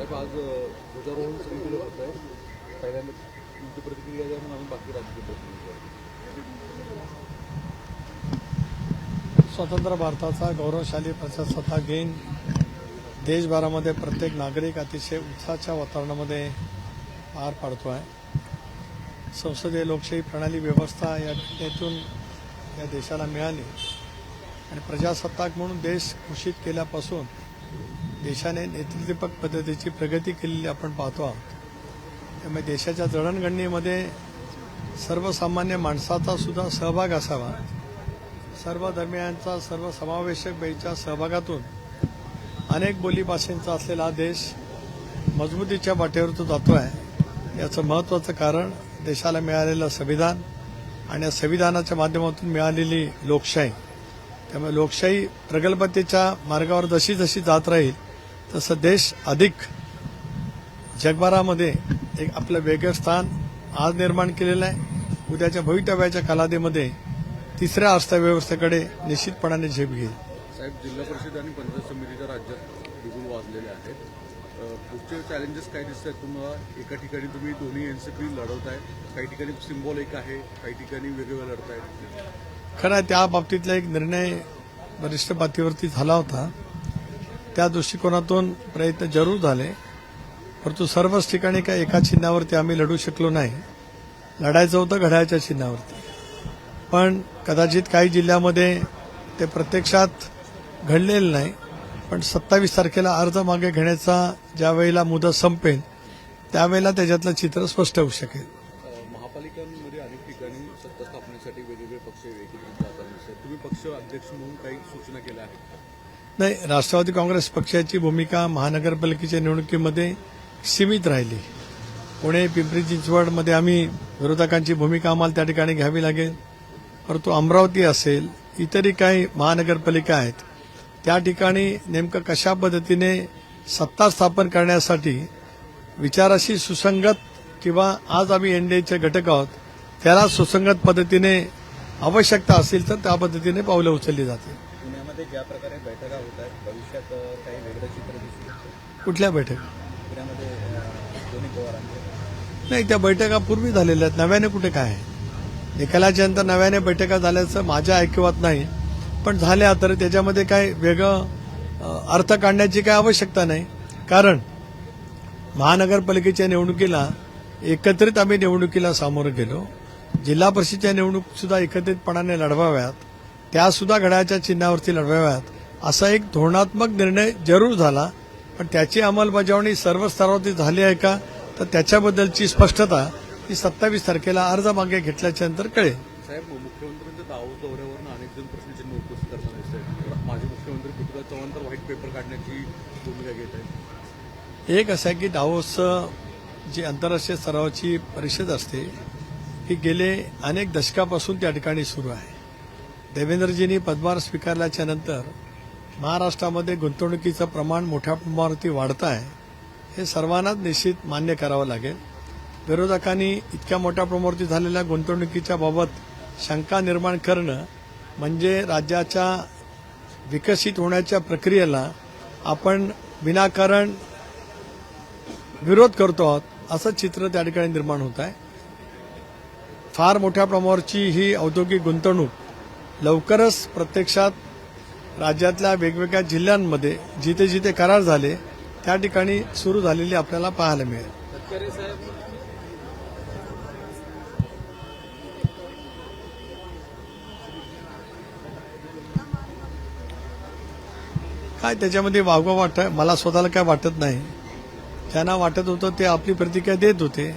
साहेब आज ध्वजारोहण समितीला होत आहे. पहिल्यांदा तुमची प्रतिक्रिया द्या, म्हणून आम्ही बाकी राजकीय प्रतिनिधी. स्वतंत्र भारताचा गौरवशाली प्रजासत्ताक दिन देशभरामध्ये प्रत्येक नागरिक अतिशय उत्साहाच्या वातावरणामध्ये पार पाडतो आहे. संसदीय लोकशाही प्रणाली व्यवस्था या घटनेतून या देशाला मिळाली आणि प्रजासत्ताक म्हणून देश घोषित केल्यापासून देशाने नेतृत्वपूर्ण पद्धतीची प्रगती केलेली आपण पाहतो आहोत. त्यामुळे देशाच्या जडणघडणीमध्ये सर्वसामान्य माणसाचा सुद्धा सहभाग असावा. सर्व धर्मियांचा सर्वसमावेशक बेच्या सहभागातून अनेक बोलीभाषेंचा असलेला हा देश मजबूतीच्या वाटेवर तो जातो आहे. याचं महत्त्वाचं कारण देशाला मिळालेलं संविधान आणि या संविधानाच्या माध्यमातून मिळालेली लोकशाही. त्यामुळे लोकशाही प्रगल्भतेच्या मार्गावर जशी जशी जात राहील तसं देश अधिक जगभरामध्ये एक आपलं वेगळं स्थान आज निर्माण केलेलं आहे. उद्याच्या भवितव्याच्या कालावधीमध्ये तिसऱ्या अर्थव्यवस्थेकडे निश्चितपणाने झेप घेईल. साहेब, जिल्हा परिषद आणि पंचायत समितीच्या राज्यात बिगुल वाजलेले आहेत. पुढचे चॅलेंजेस काय दिसत आहेत तुम्हाला? एका ठिकाणी तुम्ही दोन्ही एनसीपी लढवताय, काही ठिकाणी सिम्बॉल एक आहे, काही ठिकाणी वेगवेगळं लढताय. खरं आहे, त्या बाबतीतला एक निर्णय वरिष्ठ पातळीवरती झाला होता. त्या दृष्टिकोनातून प्रयत्न जरूर झाले, परंतु सर्वच ठिकाणी काय एका चिन्हावरती आम्ही लढू शकलो नाही. लढायचं होतं घड्याळाच्या चिन्हावरती, पण कदाचित काही जिल्ह्यामध्ये ते प्रत्यक्षात घडलेलं नाही. पण 27 तारखेला अर्ज मागे घेण्याचा ज्या वेळेला मुदत संपेल त्यावेळेला त्याच्यातलं चित्र स्पष्ट होऊ शकेल. महापालिकांमध्ये अनेक ठिकाणी सत्ता स्थापनेसाठी वेगवेगळे पक्ष एकत्रित जातात. तुम्ही पक्ष अध्यक्ष म्हणून काही सूचना केल्या आहेत? नाही, राष्ट्रवादी काँग्रेस पक्षाची भूमिका महानगरपालिकेच्या निवडणुकीमध्ये सीमित राहिली. पुणे, पिंपरी चिंचवडमध्ये आम्ही विरोधकांची भूमिका आम्हाला त्या ठिकाणी घ्यावी लागेल, परंतु अमरावती असेल, इतरही काही महानगरपालिका आहेत, त्या ठिकाणी नेमकं कशा पद्धतीने सत्ता स्थापन करण्यासाठी विचाराशी सुसंगत किंवा आज आम्ही एनडीएचे घटक आहोत त्याला सुसंगत पद्धतीने आवश्यकता असेल तर त्या पद्धतीने पावलं उचलली जातील. पुण्यामध्ये ज्या प्रकारे बैठका होत आहेत, भविष्यात काही वेगळं चित्र दिसू शकतं? कुठल्या बैठका? पुण्यामध्ये दोन्ही पवारांचे नाही, त्या बैठका पूर्वी झालेल्या आहेत, नव्याने कुठे काय आहे? निकालाच्या नंतर नव्याने बैठका झाल्याचं माझ्या ऐकिवात नाही, पण झाल्या तर त्याच्यामध्ये काय वेगळं अर्थ काढण्याची काय आवश्यकता नाही. कारण महानगरपालिकेच्या निवडणुकीला एकत्रित आम्ही निवडणुकीला सामोरं गेलो. जिल्हा परिषदेच्या निवडणूक सुद्धा एकत्रितपणाने लढवाव्यात, त्या सुद्धा घड्याळाच्या चिन्हावरती लढवाव्यात असा एक धोरणात्मक निर्णय जरूर झाला. पण त्याची अंमलबजावणी सर्व स्तरावरती झाली आहे का, तर त्याच्याबद्दलची स्पष्टता ही 27 तारखेला अर्ज मागे घेतल्याच्या नंतर कळेल. साहेब, मुख्यमंत्र्यांच्या दावोस दौऱ्यावरून अनेक जण प्रश्नचिन्ह उपस्थित करणार आहेत. माजी मुख्यमंत्री पृथ्वीराज चव्हाण तर व्हाईट पेपर काढण्याची भूमिका घेत आहेत. एक असं आहे की दावोस जी आंतरराष्ट्रीय स्तरावरची परिषद असते ही गेले अनेक दशकापासून त्या ठिकाणी सुरू आहे. देवेंद्रजींनी पदभार स्वीकारल्याच्या नंतर महाराष्ट्रामध्ये गुंतवणुकीचं प्रमाण मोठ्या प्रमाणावरती वाढतं आहे, हे सर्वांनाच निश्चित मान्य करावं लागेल. विरोधकांनी इतक्या मोठ्या प्रमाणावरती झालेल्या गुंतवणुकीच्या बाबत शंका निर्माण करणं म्हणजे राज्याच्या विकसित होण्याच्या प्रक्रियेला आपण विनाकारण विरोध करतो आहोत असं चित्र त्या ठिकाणी निर्माण होत आहे. फार मोठ्या प्रमाणावरची ही औद्योगिक गुंतवणूक लवकरच प्रत्यक्षात राज्यातल्या वेगवेगळ्या जिल्ह्यांमध्ये जिथे जिथे करार झाले त्या ठिकाणी सुरू झालेली आपल्याला पाहायला मिळेल. काय त्याच्यामध्ये वावगं वाटतं मला स्वतःला काय वाटत नाही. ज्यांना वाटत होतं ते आपली प्रतिक्रिया देत होते.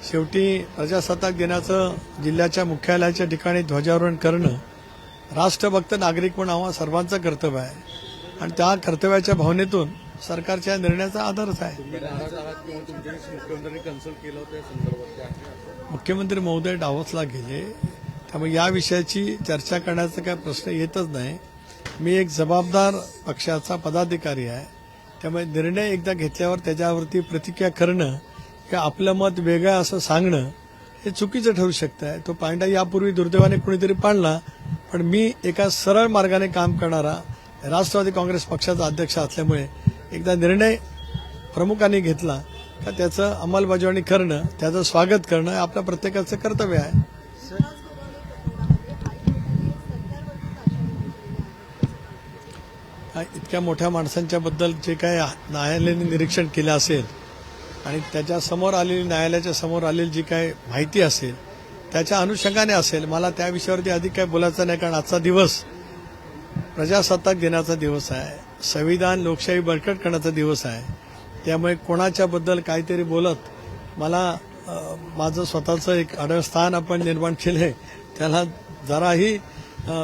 शेवटी प्रजासत्ताक दिनाचं जिल्ह्याच्या मुख्यालयाच्या ठिकाणी ध्वजारोहण करणं राष्ट्रभक्त नागरिक म्हणून आम्हा सर्वांचं कर्तव्य आहे आणि त्या कर्तव्याच्या भावनेतून सरकारच्या निर्णयाचा आदरच आहे. मुख्यमंत्र्यांनी कन्सल्ट केलं होतं या संदर्भात? मुख्यमंत्री महोदय डावोसला गेले, त्यामुळे या विषयाची चर्चा करण्याचा काय प्रश्न येतच नाही. मी एक जबाबदार पक्षाचा पदाधिकारी आहे, त्यामुळे निर्णय एकदा घेतल्यावर त्याच्यावरती प्रतिक्रिया करणं किंवा आपलं मत वेगळं असं सांगणं हे चुकीचं ठरू शकतं आहे. तो पांडा यापूर्वी दुर्दैवाने कुणीतरी पाळला, पण मी एका सरळ मार्गाने काम करणारा राष्ट्रवादी काँग्रेस पक्षाचा अध्यक्ष असल्यामुळे एकदा निर्णय प्रमुखांनी घेतला का त्याचं अंमलबजावणी करणं, त्याचं स्वागत करणं हे आपल्या प्रत्येकाचं कर्तव्य आहे. इतक्या मोठ्या माणसांच्या बद्दल जे काही न्यायालयाने निरीक्षण केलं असेल आणि त्याच्या समोर आलेली, न्यायालयाच्या समोर आलेली जी काही माहिती असेल त्याच्या अनुषंगाने असेल. मला त्या विषयावरती अधिक काही बोलायचं नाही, कारण आजचा दिवस प्रजासत्ताक दिनाचा दिवस आहे, संविधान लोकशाही बळकट करण्याचा दिवस आहे. त्यामुळे कोणाच्याबद्दल काहीतरी बोलत मला माझं स्वतःचं एक आडवं स्थान आपण निर्माण केलंय त्याला जराही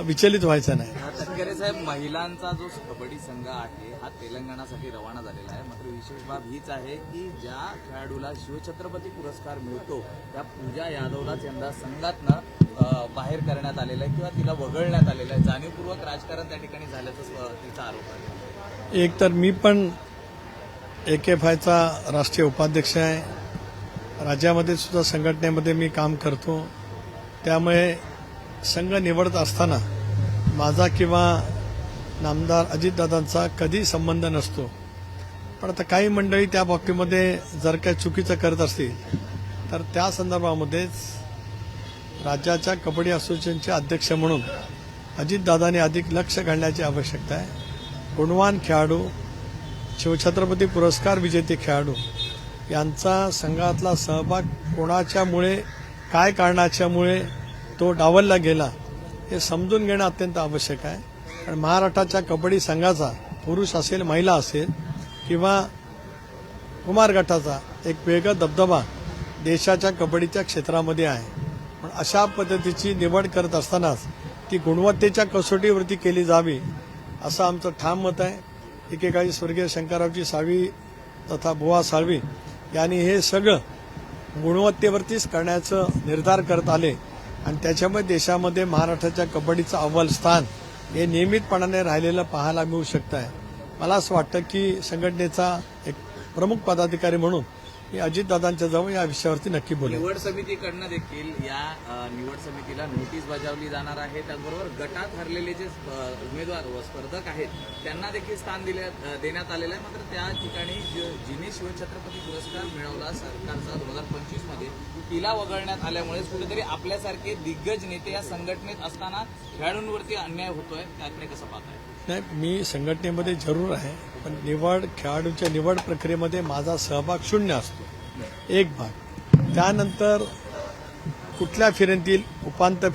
विचलित व्हायचं नाही. तटकरे साहेब, महिलांचा जो कबड्डी संघ आहे हा तेलंगणासाठी रवाना झालेला आहे. मात्र विशेष बाब हीच आहे की ज्या खेळाडूला शिवछत्रपती पुरस्कार मिळतो त्या पूजा यादवलाच यंदा संघातनं बाहेर करण्यात आलेलं आहे किंवा तिला वगळण्यात आलेलं आहे. जाणीवपूर्वक राजकारण त्या ठिकाणी झाल्याचा तिचा आरोप आहे. एक तर मी पण AKFIचा राष्ट्रीय उपाध्यक्ष आहे, राज्यामध्ये सुद्धा संघटनेमध्ये मी काम करतो. त्यामुळे संघ निवडत असताना माझा किंवा नामदार अजितदादांचा कधी संबंध नसतो. पण आता काही मंडळी त्या बाबतीमध्ये जर काही चुकीचं करत असतील तर त्या संदर्भामध्येच राज्याच्या कबड्डी असोसिएशनचे अध्यक्ष म्हणून अजितदादांनी अधिक लक्ष घालण्याची आवश्यकता आहे. गुणवान खेळाडू, शिवछत्रपती पुरस्कार विजेते खेळाडू यांचा संघातला सहभाग कोणाच्यामुळे, काय कारणाच्यामुळे तो डावलला गेला हे समजून घेणं अत्यंत आवश्यक आहे. कारण महाराष्ट्राच्या कबड्डी संघाचा, पुरुष असेल महिला असेल किंवा कुमार गटाचा, एक वेगळा दबदबा देशाच्या कबड्डीच्या क्षेत्रामध्ये आहे. पण अशा पद्धतीची निवड करत असतानाच ती गुणवत्तेच्या कसोटीवरती केली जावी असं आमचं ठाम मत आहे. एकेकाळी स्वर्गीय शंकररावजी साळवी तथा बुवा साळवी यांनी हे सगळं गुणवत्तेवरतीच करण्याचं निर्धार करत आले आणि त्याच्यामुळे देशामध्ये महाराष्ट्राच्या कबड्डीचं अव्वल स्थान हे नियमितपणाने राहिलेलं पाहायला मिळू शकतं आहे. मला असं वाटतं की संघटनेचा एक प्रमुख पदाधिकारी म्हणून मी अजितदादांच्या जवळ या विषयावरती नक्की बोलेन. निवड समितीकडनं देखील या निवड समितीला नोटीस बजावली जाणार आहे. त्याचबरोबर गटात हरलेले जे उमेदवार व स्पर्धक आहेत त्यांना देखील स्थान देण्यात आलेलं आहे. मात्र त्या ठिकाणी जिने शिवछत्रपती पुरस्कार मिळवला सरकारचा 2025 मध्ये, तिला वगळण्यात आल्यामुळे कुठेतरी आपल्यासारखे दिग्गज नेते या संघटनेत असताना खेळाडूंवरती अन्याय होतोय. त्याकडे कसं पाहताय? नाही, मी संघटनेमध्ये जरूर आहे, पण खेळाडूच्या निवड प्रक्रियेमध्ये माझा सहभाग शून्य असतो. एक भाग. त्यानंतर कुठल्या फेरीतील उपांत्य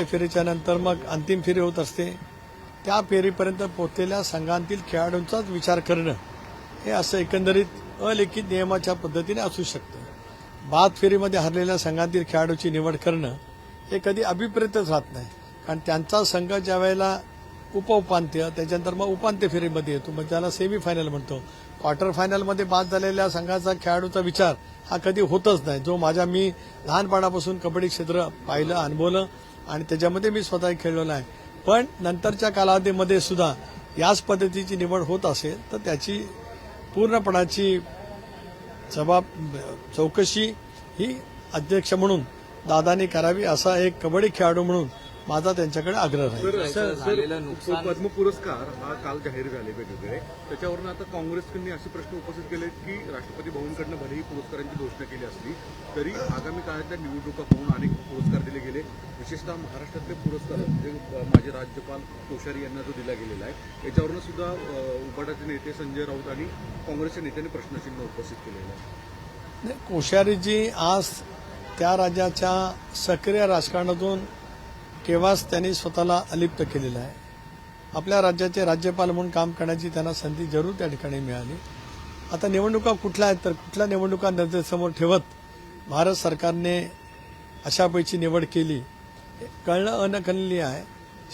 फेरीच्या नंतर मग अंतिम फेरी होत असते. त्या फेरीपर्यंत पोहोचलेल्या संघांतील खेळाडूंचाच विचार करणं हे असं एकंदरीत अलिखित नियमाच्या पद्धतीने असू शकतं. बाद फेरीमध्ये हरलेल्या संघातील खेळाडूची निवड करणं हे कधी अभिप्रेतच राहत नाही, कारण त्यांचा संघ ज्या वेळेला उपउपांत्य, त्याच्यानंतर मग उपांत्य फेरीमध्ये येतो, मग त्याला सेमीफायनल म्हणतो. क्वार्टर फायनलमध्ये बाद झालेल्या संघाचा खेळाडूचा विचार हा कधी होतच नाही, जो मी लहानपणापासून कबड्डी क्षेत्र पाहिलं, अनुभवलं आणि त्याच्यामध्ये मी स्वतः खेळलेलो आहे. पण नंतरच्या कालावधीमध्ये सुद्धा याच पद्धतीची निवड होत असेल तर त्याची पूर्णपणाची चौकशी ही अध्यक्ष म्हणून दादानी करावी असा एक कबड्डी खेळाडू म्हणून माझा त्यांच्याकडे आग्रह आहे. पद्म पुरस्कार हा काल जाहीर झाले वेगवेगळे, त्याच्यावरून आता काँग्रेसकडून असे प्रश्न उपस्थित केले की राष्ट्रपती भवनकडनं भलेही पुरस्कारांची घोषणा केली असली तरी आगामी काळातल्या निवडणुका पाहून अनेक पुरस्कार दिले गेले. विशेषतः महाराष्ट्रातले पुरस्कार जे माजी राज्यपाल कोश्यारी यांना जो दिला गेलेला आहे याच्यावरून सुद्धा उबाटाचे नेते संजय राऊत आणि काँग्रेसच्या नेत्यांनी प्रश्नचिन्ह उपस्थित केलेलं आहे. कोश्यारीजी आज त्या राज्याच्या सक्रिय राजकारणातून केव्हाच त्यांनी स्वतःला अलिप्त केलेलं आहे. आपल्या राज्याचे राज्यपाल म्हणून काम करण्याची त्यांना संधी जरूर त्या ठिकाणी मिळाली. आता निवडणुका कुठल्या आहेत तर कुठल्या निवडणुका नजरेसमोर ठेवत भारत सरकारने अशापैकी निवड केली कळणं अनकलनीय आहे.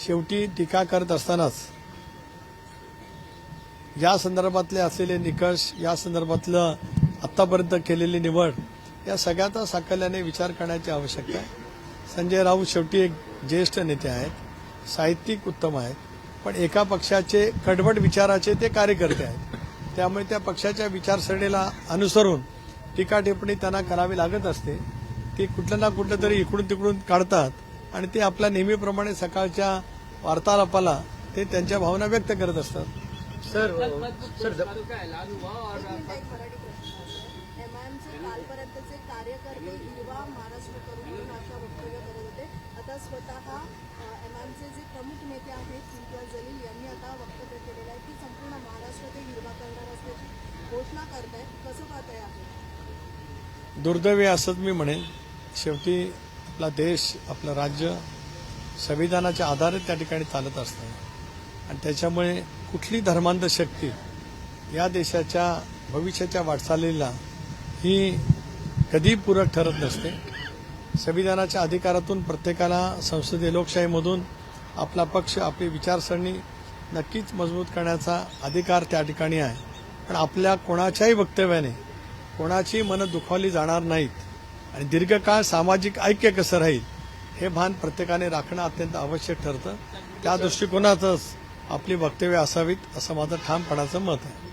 शेवटी टीका करत असतानाच या संदर्भातले असलेले निकष, या संदर्भातलं आत्तापर्यंत केलेली निवड या सगळ्याचा साकल्याने विचार करण्याची आवश्यकता आहे. संजय राऊत शेवटी एक ज्येष्ठ नेते आहेत, साहित्यिक उत्तम आहेत, पण एका पक्षाचे कडवट विचाराचे ते कार्यकर्ते आहेत. त्यामुळे त्या पक्षाच्या विचारसरणीला अनुसरून टीका टिप्पणी त्यांना करावी लागत असते. ती कुठलं ना कुठलं तरी इकडून तिकडून काढतात आणि ते आपल्या नेहमीप्रमाणे सकाळच्या वार्तालापाला ते त्यांच्या भावना व्यक्त करत असतात. सर एक मराठी प्रश्न एमआयएमचे कालपर्यंतचे कार्यकर्ते हिरवा महाराष्ट्र करू म्हणून अशा वक्तव्य करत होते. आता स्वतः एमआयएमचे जे प्रमुख नेते आहेत इम्तियाज जलील यांनी आता वक्तव्य केलेलं आहे की संपूर्ण महाराष्ट्र ते हिरवा करणार असल्याची घोषणा करतायत. कसं पाहताय आहे? दुर्दैवी असंच मी म्हणेन. शेवटी आपला देश आपलं राज्य संविधानाच्या आधारे त्या ठिकाणी चालत असतं आणि त्याच्यामुळे कुठली धर्मांध शक्ती या देशाच्या भविष्याच्या वाटचालीला ही कधी पूरक ठरत नसते. संविधानाच्या अधिकारातून प्रत्येकाला संसदीय लोकशाहीमधून आपला पक्ष आपली विचारसरणी नक्कीच मजबूत करण्याचा अधिकार त्या ठिकाणी आहे. पण आपल्या कोणाच्याही वक्तव्याने कोणाची मनं दुखावली जाणार नाहीत आणि दीर्घकाळ सामाजिक ऐक्य कसं राहील हे भान प्रत्येकाने राखणं अत्यंत आवश्यक ठरतं. त्या दृष्टिकोनातच आपली वक्तव्य असावीत असं माझं ठामपणाचं मत आहे.